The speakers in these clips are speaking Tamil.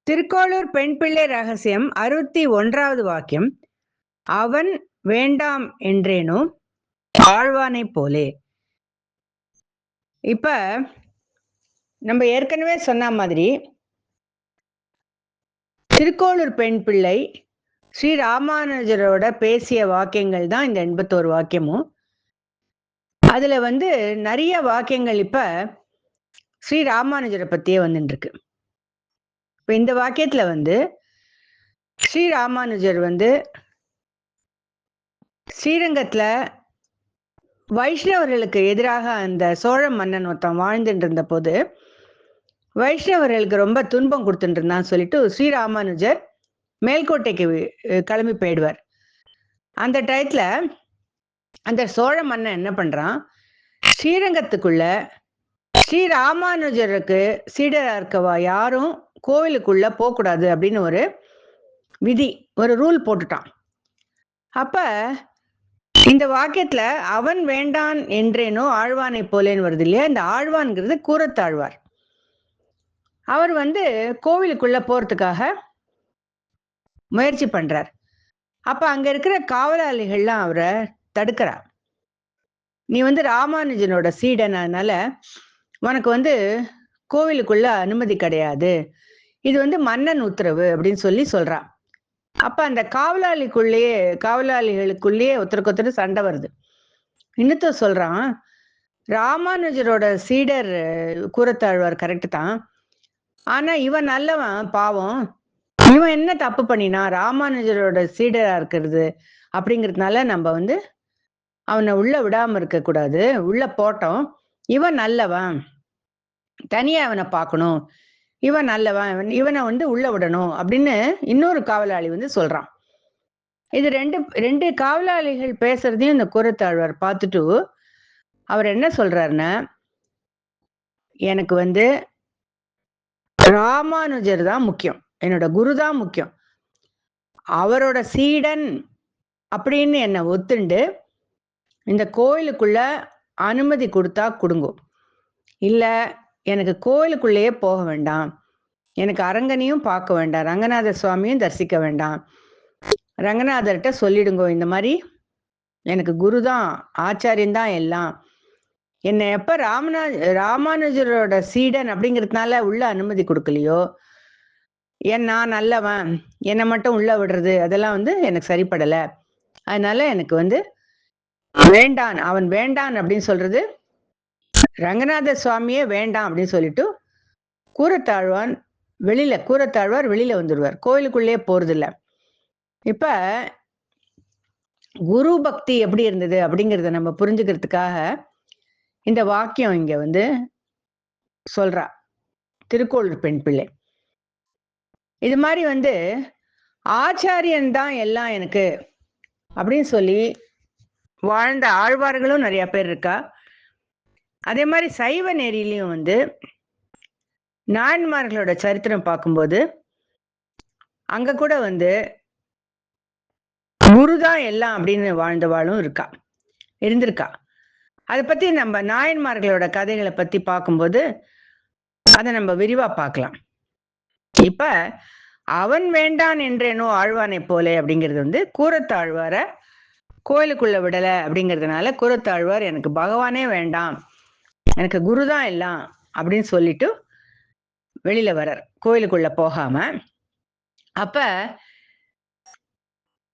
திருக்கோளூர் பெண் பிள்ளை ரகசியம் 61வது வாக்கியம். அவன் வேண்டாம் என்றேனோ ஆழ்வானை போலே. இப்ப நம்ம ஏற்கனவே சொன்ன மாதிரி திருக்கோளூர் பெண் பிள்ளை ஸ்ரீ ராமானுஜரோட பேசிய வாக்கியங்கள் தான் இந்த 81 வாக்கியமும். அதுல நிறைய வாக்கியங்கள் இப்ப ஸ்ரீ ராமானுஜரை பத்தியே வந்துட்டு இருக்கு. இப்ப இந்த வாக்கியத்துல ஸ்ரீ ராமானுஜர் ஸ்ரீரங்கத்துல வைஷ்ணவர்களுக்கு எதிராக அந்த சோழ மன்னன் ஒருத்தன் வாழ்ந்துட்டு இருந்த போது வைஷ்ணவர்களுக்கு ரொம்ப துன்பம் கொடுத்துட்டு இருந்தான்னு சொல்லிட்டு ஸ்ரீராமானுஜர் மேல்கோட்டைக்கு கிளம்பி போயிடுவார். அந்த டயத்துல அந்த சோழ மன்னன் என்ன பண்றான், ஸ்ரீரங்கத்துக்குள்ள ஸ்ரீராமானுஜருக்கு சீடரா இருக்கவா யாரும் கோவிலுக்குள்ள போகக்கூடாது அப்படின்னு ஒரு விதி, ஒரு ரூல் போட்டுட்டான். அப்ப இந்த வாக்கியத்துல அவன் வேண்டான் என்றேனோ ஆழ்வானை போலேன்னு வருது இல்லையா? இந்த ஆழ்வான்ங்கிறது கூரத்தாழ்வார். அவர் கோவிலுக்குள்ள போறதுக்காக முயற்சி பண்றார். அப்ப அங்க இருக்கிற காவலாளிகள்லாம் அவரை தடுக்கிறா. நீ ராமானுஜனோட சீடன், அதனால உனக்கு கோவிலுக்குள்ள அனுமதி கிடையாது, இது மன்னன் உத்தரவு அப்படின்னு சொல்றான். அப்ப அந்த காவலாளிகளுக்குள்ளேயே ஒருத்தருக்கு ஒருத்தர் சண்டை வருது. இன்னத்த சொல்றான், ராமானுஜரோட சீடர் கூரத்தாழ்வார் கரெக்டு தான், ஆனா இவன் நல்லவன் பாவம், இவன் என்ன தப்பு பண்ணினா ராமானுஜரோட சீடரா இருக்கிறது அப்படிங்கிறதுனால நம்ம அவனை உள்ள விடாம இருக்க கூடாது, உள்ள போட்டோம், இவன் நல்லவன், தனியா அவனை பார்க்கணும், இவன் நல்லவன், இவனை உள்ள விடணும் அப்படின்னு இன்னொரு காவலாளி சொல்றான். இது ரெண்டு காவலாளிகள் பேசுறதையும் இந்த கூரத்தாழ்வார் பார்த்துட்டு அவர் என்ன சொல்றாருன்னா, எனக்கு ராமானுஜர் தான் முக்கியம், என்னோட குரு தான் முக்கியம், அவரோட சீடன் அப்படின்னு என்னை ஒத்துண்டு இந்த கோயிலுக்குள்ள அனுமதி கொடுத்தா கொடுங்கோ, இல்ல எனக்கு கோயிலுக்குள்ளேயே போக வேண்டாம், எனக்கு அரங்கனையும் பார்க்க வேண்டாம், ரங்கநாத சுவாமியும் தரிசிக்க வேண்டாம், ரங்கநாதர்கிட்ட சொல்லிடுங்கோ இந்த மாதிரி எனக்கு குரு தான் ஆச்சாரியன் தான் எல்லாம், என்னை எப்ப ராமானுஜரோட சீடன் அப்படிங்கிறதுனால உள்ள அனுமதி கொடுக்கலையோ, நான் நல்லவன், என்னை மட்டும் உள்ள விடுறது அதெல்லாம் எனக்கு சரிப்படலை, அதனால எனக்கு வேண்டான், அவன் வேண்டான் அப்படின்னு சொல்றது, ரங்கநாத சுவாமியே வேண்டாம் அப்படின்னு சொல்லிட்டு கூரத்தாழ்வார் வெளியில வந்துடுவார், கோயிலுக்குள்ளேயே போறது இல்லை. இப்ப குரு பக்தி எப்படி இருந்தது அப்படிங்கிறத நம்ம புரிஞ்சுக்கிறதுக்காக இந்த வாக்கியம் இங்க சொல்றா திருக்கோளூர் பெண் பிள்ளை. இது மாதிரி ஆச்சாரியன் தான் எல்லாம் எனக்கு அப்படின்னு சொல்லி வாழ்ந்த ஆழ்வார்களும் நிறைய பேர் இருக்கா. அதே மாதிரி சைவ நெறியிலையும் நாயன்மார்களோட சரித்திரம் பார்க்கும்போது அங்க கூட குருதான் எல்லாம் அப்படின்னு வாழ்ந்தவாளும் இருந்திருக்கா. அதை பத்தி நம்ம நாயன்மார்களோட கதைகளை பத்தி பார்க்கும்போது அதை நம்ம விரிவா பார்க்கலாம். இப்ப அவன் வேண்டான் என்றேனோ ஆழ்வானை போலே அப்படிங்கிறது கூரத்தாழ்வார கோயிலுக்குள்ள விடலை அப்படிங்கிறதுனால கூரத்தாழ்வார் எனக்கு பகவானே வேண்டாம், எனக்கு குருதான் எல்லாம் அப்படின்னு சொல்லிட்டு வெளியில வர்றார், கோயிலுக்குள்ள போகாம. அப்ப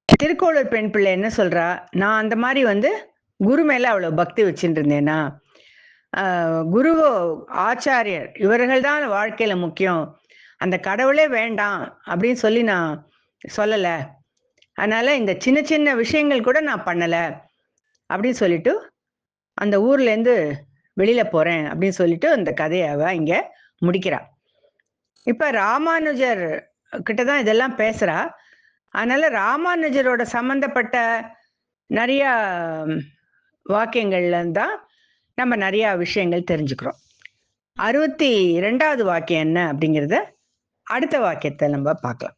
திருக்கோளூர் பெண் பிள்ளை என்ன சொல்றா, நான் அந்த மாதிரி குரு மேல அவ்வளவு பக்தி வச்சுட்டு இருந்தேன்னா, குருவோ ஆச்சாரியர் இவர்கள் தான் வாழ்க்கையில முக்கியம், அந்த கடவுளே வேண்டாம் அப்படின்னு சொல்லி நான் சொல்லல, அதனால இந்த சின்ன சின்ன விஷயங்கள் கூட நான் பண்ணல அப்படின்னு சொல்லிட்டு அந்த ஊர்ல இருந்து வெளியில போறேன் அப்படின்னு சொல்லிட்டு அந்த கதையை அவ இங்க முடிக்கிறா. இப்ப ராமானுஜர் கிட்டதான் இதெல்லாம் பேசுறா, அதனால ராமானுஜரோட சம்பந்தப்பட்ட நிறைய வாக்கியங்கள்ல தான் நம்ம நிறைய விஷயங்கள் தெரிஞ்சுக்கிறோம். 62வது வாக்கியம் என்ன அப்படிங்கிறத அடுத்த வாக்கியத்தை நம்ம பார்க்கலாம்.